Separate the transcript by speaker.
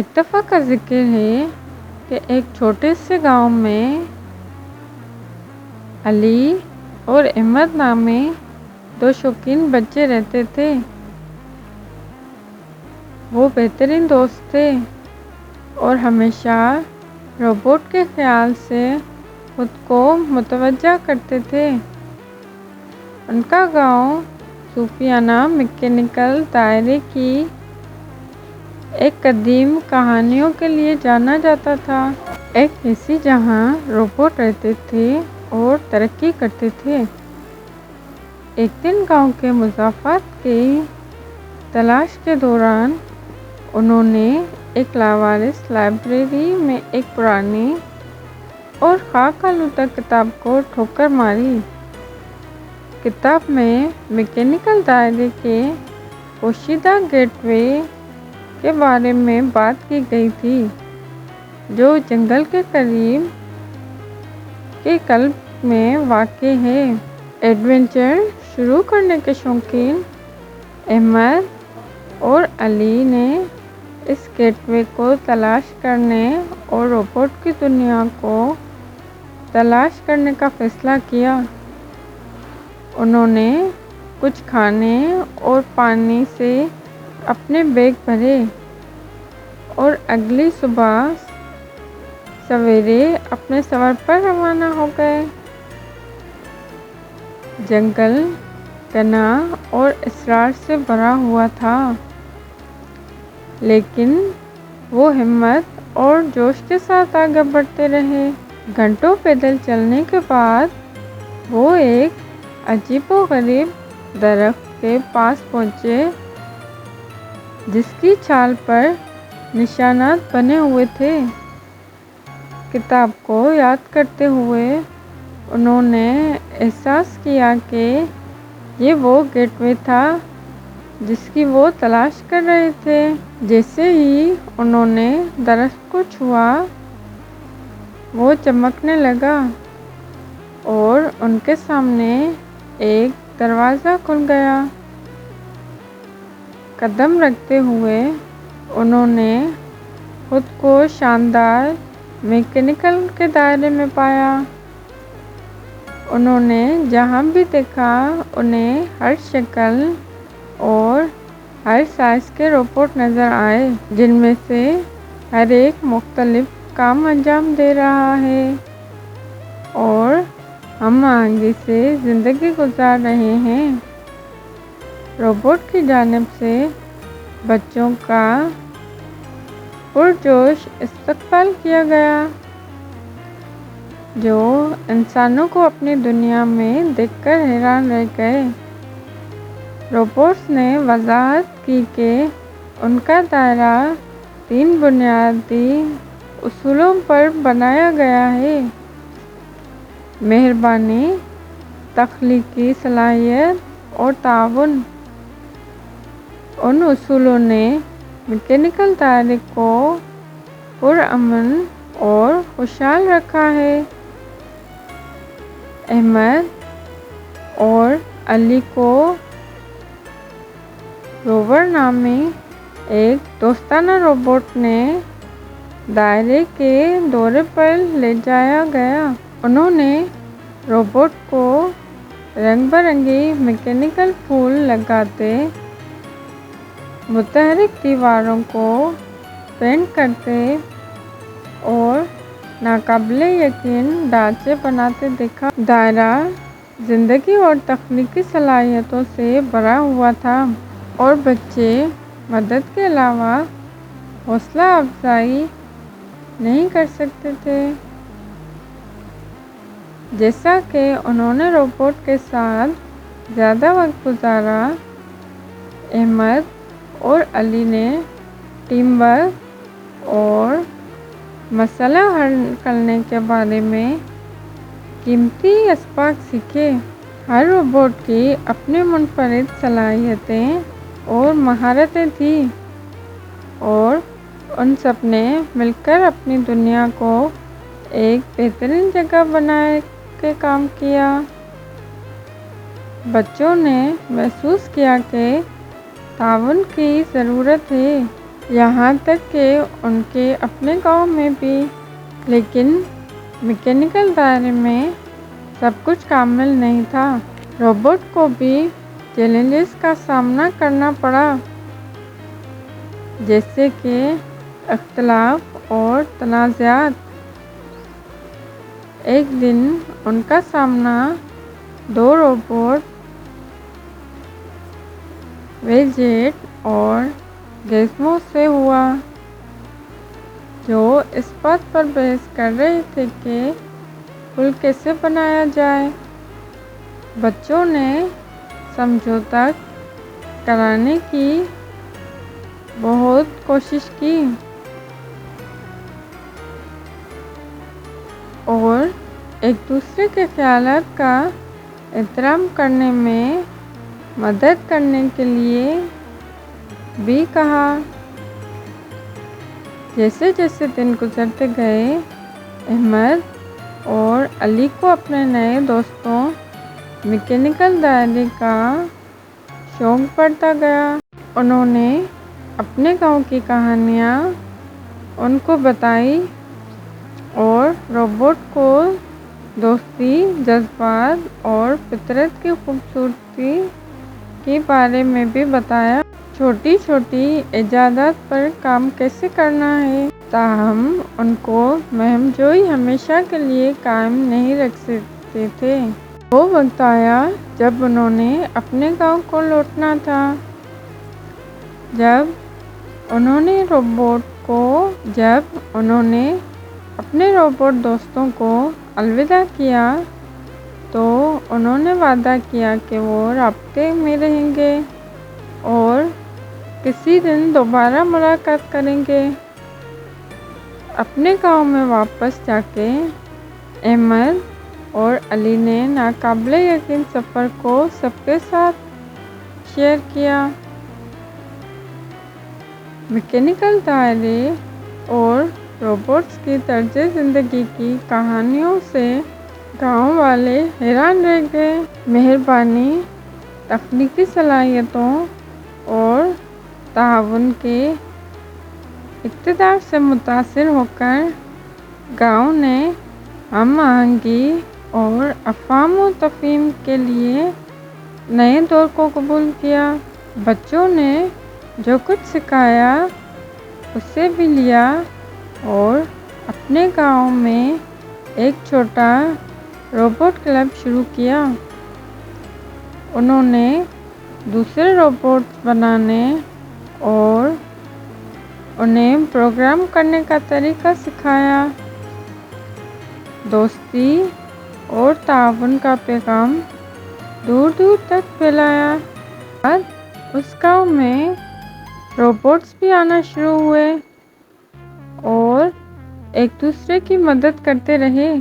Speaker 1: ایک دفعہ کا ذکر ہے کہ ایک چھوٹے سے گاؤں میں علی اور احمد نامی دو شوقین بچے رہتے تھے۔ وہ بہترین دوست تھے اور ہمیشہ روبوٹ کے خیال سے خود کو متوجہ کرتے تھے۔ ان کا گاؤں صوفیانہ میکینیکل دائرے کی ایک قدیم کہانیوں کے لیے جانا جاتا تھا۔ ایک ایسی جہاں روبوٹ رہتے تھے اور ترقی کرتے تھے۔ ایک دن گاؤں کے مضافات کی تلاش کے دوران انہوں نے ایک لاوارث لائبریری میں ایک پرانی اور خاک آلودہ کتاب کو ٹھوکر ماری۔ کتاب میں میکینیکل دائرے کے پوشیدہ گیٹ وے کے بارے میں بات کی گئی تھی جو جنگل کے قریب کے قلب میں واقع ہے۔ ایڈونچر شروع کرنے کے شوقین احمد اور علی نے اس گیٹ وے کو تلاش کرنے اور روبوٹ کی دنیا کو تلاش کرنے کا فیصلہ کیا۔ انہوں نے کچھ کھانے اور پانی سے اپنے بیگ بھرے اور اگلی صبح سویرے اپنے سفر پر روانہ ہو گئے۔ جنگل گھنا اور اسرار سے بھرا ہوا تھا، لیکن وہ ہمت اور جوش کے ساتھ آگے بڑھتے رہے۔ گھنٹوں پیدل چلنے کے بعد وہ ایک عجیب و غریب درخت کے پاس پہنچے جس کی چھال پر نشانات بنے ہوئے تھے۔ کتاب کو یاد کرتے ہوئے انہوں نے احساس کیا کہ یہ وہ گیٹ وے تھا جس کی وہ تلاش کر رہے تھے۔ جیسے ہی انہوں نے درخت کو چھوا، وہ چمکنے لگا اور ان کے سامنے ایک دروازہ کھل گیا۔ قدم رکھتے ہوئے انہوں نے خود کو شاندار میکینیکل کے دائرے میں پایا۔ انہوں نے جہاں بھی دیکھا انہیں ہر شکل اور ہر سائز کے روبوٹ نظر آئے جن میں سے ہر ایک مختلف کام انجام دے رہا ہے اور ہم آہنگی سے زندگی گزار رہے ہیں۔ روبوٹ کی جانب سے بچوں کا پرجوش استقبال کیا گیا جو انسانوں کو اپنی دنیا میں دیکھ کر حیران رہ گئے۔ روبوٹس نے وضاحت کی کہ ان کا دائرہ 3 بنیادی اصولوں پر بنایا گیا ہے: مہربانی، تخلیقی صلاحیت اور تعاون۔ ان اصولوں نے میکینیکل دائرے کو پرامن اور خوشحال رکھا ہے۔ احمد اور علی کو روور نامی ایک دوستانہ روبوٹ نے دائرے کے دورے پر لے جایا گیا۔ انہوں نے روبوٹ کو رنگ برنگی میکینیکل پھول لگاتے، متحرک دیواروں کو پینٹ کرتے اور ناقابل یقین ڈھانچے بناتے دیکھا۔ دائرہ زندگی اور تخلیقی صلاحیتوں سے بھرا ہوا تھا اور بچے مدد کے علاوہ حوصلہ افزائی نہیں کر سکتے تھے۔ جیسا کہ انہوں نے روبوٹ کے ساتھ زیادہ وقت گزارا، احمد اور علی نے ٹیم ورک اور مسئلہ حل کرنے کے بارے میں قیمتی اسباق سیکھے۔ ہر روبوٹ کی اپنی منفرد صلاحیتیں اور مہارتیں تھیں اور ان سب نے مل کر اپنی دنیا کو ایک بہترین جگہ بنانے کے کام کیا۔ بچوں نے محسوس کیا کہ تعاون کی ضرورت ہے یہاں تک کہ ان کے اپنے گاؤں میں بھی، لیکن میکینیکل دائرے میں سب کچھ کامل نہیں تھا۔ روبوٹ کو بھی چیلنجز کا سامنا کرنا پڑا، جیسے کہ اختلاف اور تنازعات۔ ایک دن ان کا سامنا دو روبوٹ ویجیٹ اور گیزمو سے ہوا، جو اس بات پر بحث کر رہے تھے کہ پل کیسے بنایا جائے۔ بچوں نے سمجھوتہ کرانے کی بہت کوشش کی اور ایک دوسرے کے خیالات کا احترام کرنے میں مدد کرنے کے لیے بھی کہا۔ جیسے جیسے دن گزرتے گئے، احمد اور علی کو اپنے نئے دوستوں میکینیکل دائرے کا شوق بڑھتا گیا۔ انہوں نے اپنے گاؤں کی کہانیاں ان کو بتائیں اور روبوٹ کو دوستی، جذبات اور فطرت کی خوبصورتی کے بارے میں بھی بتایا۔ چھوٹی چھوٹی ایجادات پر کام کیسے کرنا ہے، تاہم ان کو مہم جوئی ہمیشہ کے لیے قائم نہیں رکھ سکتے تھے۔ وہ وقت آیا جب انہوں نے اپنے گاؤں کو لوٹنا تھا۔ جب انہوں نے اپنے روبوٹ دوستوں کو الوداع کیا تو انہوں نے وعدہ کیا کہ وہ رابطے میں رہیں گے اور کسی دن دوبارہ ملاقات کریں گے۔ اپنے گاؤں میں واپس جا کے احمد اور علی نے ناقابل یقین سفر کو سب کے ساتھ شیئر کیا۔ میکینیکل دائرے اور روبوٹس کی طرز زندگی کی کہانیوں سے گاؤں والے حیران رہ گئے۔ مہربانی، تخلیقی صلاحیتوں اور تعاون کے اقتدار سے متاثر ہو کر گاؤں نے ہم آہنگی اور افہام و تفہیم کے لیے نئے دور کو قبول کیا۔ بچوں نے جو کچھ سکھایا اسے بھی لیا اور اپنے گاؤں میں ایک چھوٹا روبوٹ کلب شروع کیا۔ انہوں نے دوسرے روبوٹس بنانے اور انہیں پروگرام کرنے کا طریقہ سکھایا۔ دوستی اور تعاون کا پیغام دور دور تک پھیلایا۔ بعد اس گاؤں میں روبوٹس بھی آنا شروع ہوئے اور ایک دوسرے کی مدد کرتے رہے۔